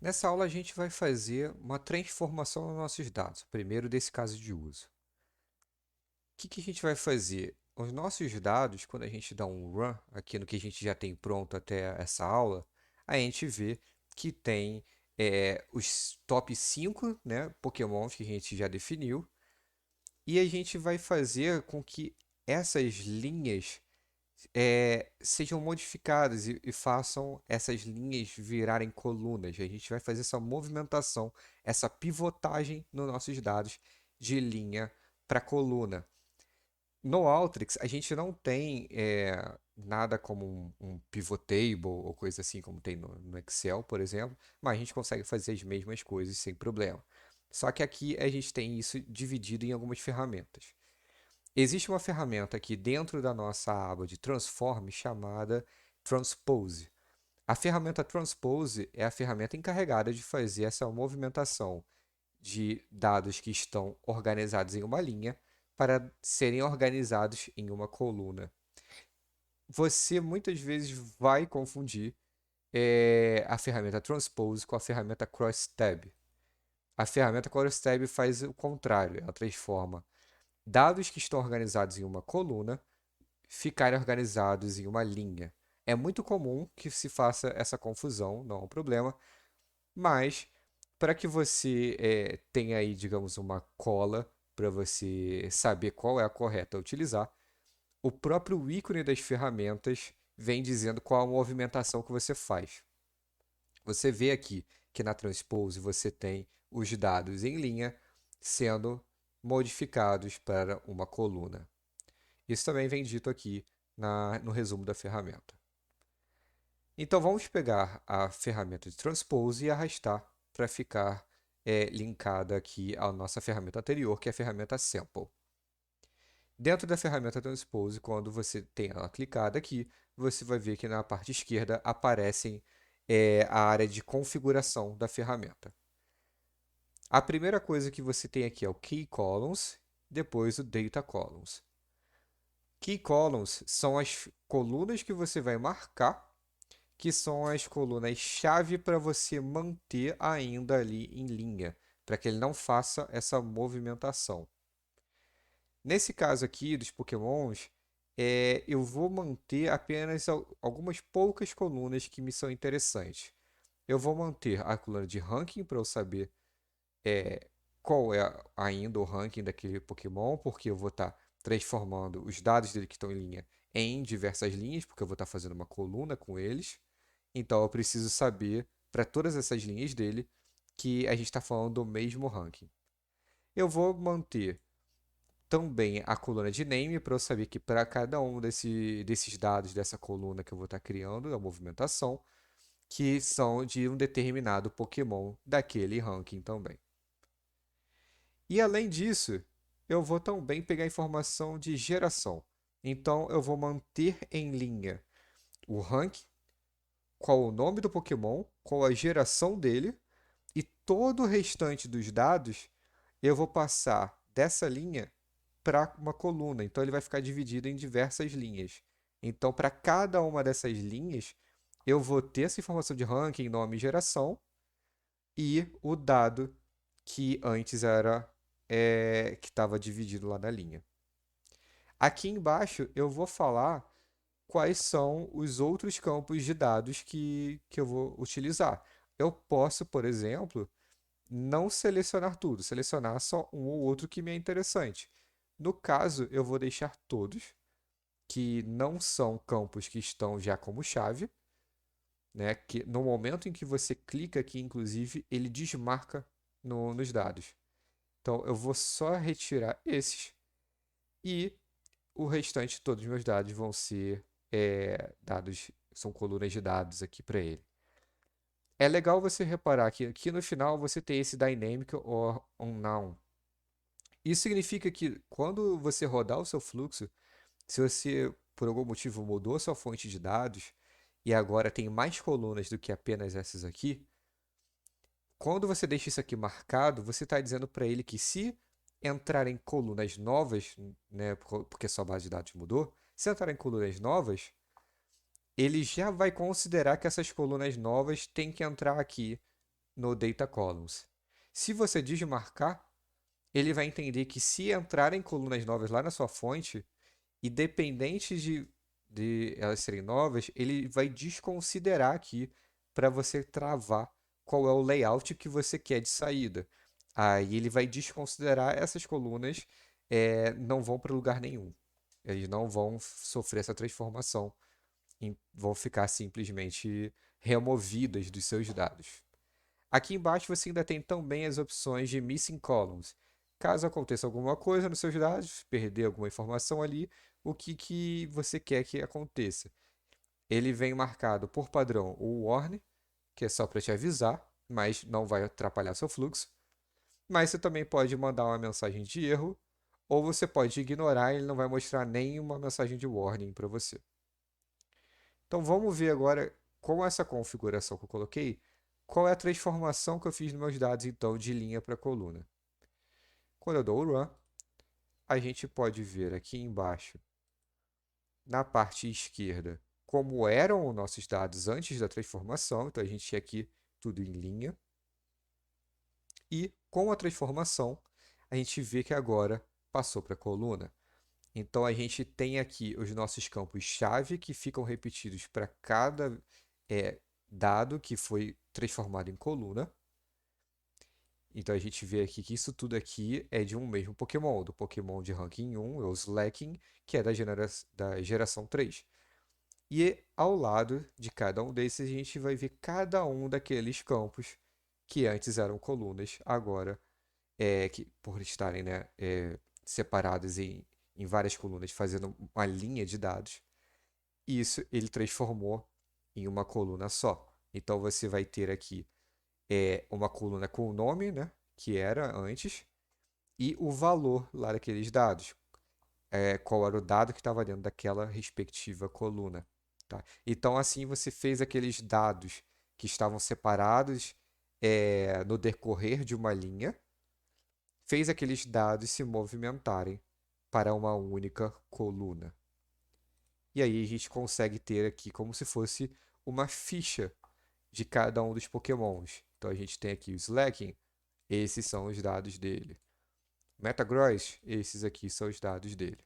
Nessa aula a gente vai fazer uma transformação nos nossos dados, primeiro desse caso de uso. O que a gente vai fazer? Os nossos dados, quando a gente dá um run aqui no que a gente já tem pronto até essa aula, a gente vê que tem os top 5, né, Pokémons que a gente já definiu, e a gente vai fazer com que essas linhas sejam modificadas e façam essas linhas virarem colunas. A gente vai fazer essa movimentação, essa pivotagem nos nossos dados de linha para coluna. No Alteryx, a gente não tem nada como um pivot table ou coisa assim, como tem no Excel, por exemplo, mas a gente consegue fazer as mesmas coisas sem problema. Só que aqui a gente tem isso dividido em algumas ferramentas. Existe uma ferramenta aqui dentro da nossa aba de Transform chamada Transpose. A ferramenta Transpose é a ferramenta encarregada de fazer essa movimentação de dados que estão organizados em uma linha para serem organizados em uma coluna. Você muitas vezes vai confundir a ferramenta Transpose com a ferramenta Crosstab. A ferramenta Crosstab faz o contrário, ela transforma dados que estão organizados em uma coluna ficarem organizados em uma linha. É muito comum que se faça essa confusão, não é um problema, mas para que você tenha aí, digamos, uma cola para você saber qual é a correta a utilizar, o próprio ícone das ferramentas vem dizendo qual a movimentação que você faz. Você vê aqui que na Transpose você tem os dados em linha sendo modificados para uma coluna. Isso também vem dito aqui no resumo da ferramenta. Então vamos pegar a ferramenta de Transpose e arrastar para ficar linkada aqui à nossa ferramenta anterior, que é a ferramenta Sample. Dentro da ferramenta Transpose, quando você tem ela clicada aqui, você vai ver que na parte esquerda aparecem a área de configuração da ferramenta. A primeira coisa que você tem aqui é o Key Columns, depois o Data Columns. Key Columns são as colunas que você vai marcar, que são as colunas-chave para você manter ainda ali em linha, para que ele não faça essa movimentação. Nesse caso aqui dos Pokémons, eu vou manter apenas algumas poucas colunas que me são interessantes. Eu vou manter a coluna de ranking para eu saber qual é ainda o ranking daquele Pokémon, porque eu vou estar transformando os dados dele que estão em linha em diversas linhas, porque eu vou estar fazendo uma coluna com eles. Então eu preciso saber para todas essas linhas dele que a gente está falando do mesmo ranking. Eu vou manter também a coluna de name para eu saber que para cada um desses dados dessa coluna que eu vou estar criando, a movimentação, que são de um determinado Pokémon daquele ranking também. E além disso, eu vou também pegar informação de geração. Então eu vou manter em linha o ranking, qual o nome do Pokémon, qual a geração dele, e todo o restante dos dados eu vou passar dessa linha para uma coluna. Então ele vai ficar dividido em diversas linhas. Então, para cada uma dessas linhas, eu vou ter essa informação de ranking, nome e geração e o dado que antes era que estava dividido lá na linha. Aqui embaixo eu vou falar quais são os outros campos de dados que eu vou utilizar. Eu posso, por exemplo, não selecionar tudo, selecionar só um ou outro que me é interessante. No caso, eu vou deixar todos, que não são campos que estão já como chave, né? Que no momento em que você clica aqui, inclusive, ele desmarca nos dados. Então, eu vou só retirar esses e o restante, todos os meus dados vão ser dados, são colunas de dados aqui para ele. É legal você reparar que aqui no final você tem esse dynamic or unknown. Isso significa que quando você rodar o seu fluxo, se você por algum motivo mudou sua fonte de dados e agora tem mais colunas do que apenas essas aqui, quando você deixa isso aqui marcado, você está dizendo para ele que se entrar em colunas novas, né, porque sua base de dados mudou, se entrar em colunas novas, ele já vai considerar que essas colunas novas têm que entrar aqui no Data Columns. Se você desmarcar, ele vai entender que se entrarem colunas novas lá na sua fonte, independente de elas serem novas, ele vai desconsiderar aqui para você travar qual é o layout que você quer de saída. Aí ele vai desconsiderar essas colunas, não vão para lugar nenhum. Eles não vão sofrer essa transformação, vão ficar simplesmente removidas dos seus dados. Aqui embaixo você ainda tem também as opções de Missing Columns. Caso aconteça alguma coisa nos seus dados, perder alguma informação ali, o que você quer que aconteça? Ele vem marcado por padrão o warn, que é só para te avisar, mas não vai atrapalhar seu fluxo. Mas você também pode mandar uma mensagem de erro, ou você pode ignorar e ele não vai mostrar nenhuma mensagem de warning para você. Então vamos ver agora, com essa configuração que eu coloquei, qual é a transformação que eu fiz nos meus dados, então, de linha para coluna. Quando eu dou o run, a gente pode ver aqui embaixo, na parte esquerda, como eram os nossos dados antes da transformação. Então, a gente tinha aqui tudo em linha. E com a transformação, a gente vê que agora passou para coluna. Então, a gente tem aqui os nossos campos-chave que ficam repetidos para cada dado que foi transformado em coluna. Então a gente vê aqui que isso tudo aqui é de um mesmo Pokémon, do Pokémon de ranking 1, é o Slaking, que é da geração 3. E ao lado de cada um desses a gente vai ver cada um daqueles campos que antes eram colunas, agora, que, por estarem, né, separados em várias colunas, fazendo uma linha de dados, isso ele transformou em uma coluna só. Então você vai ter aqui uma coluna com o nome, né, que era antes, e o valor lá daqueles dados. Qual era o dado que estava dentro daquela respectiva coluna. Tá? Então, assim, você fez aqueles dados que estavam separados no decorrer de uma linha, fez aqueles dados se movimentarem para uma única coluna. E aí a gente consegue ter aqui como se fosse uma ficha de cada um dos Pokémons. Então a gente tem aqui o Slaking, esses são os dados dele. Metagross, esses aqui são os dados dele.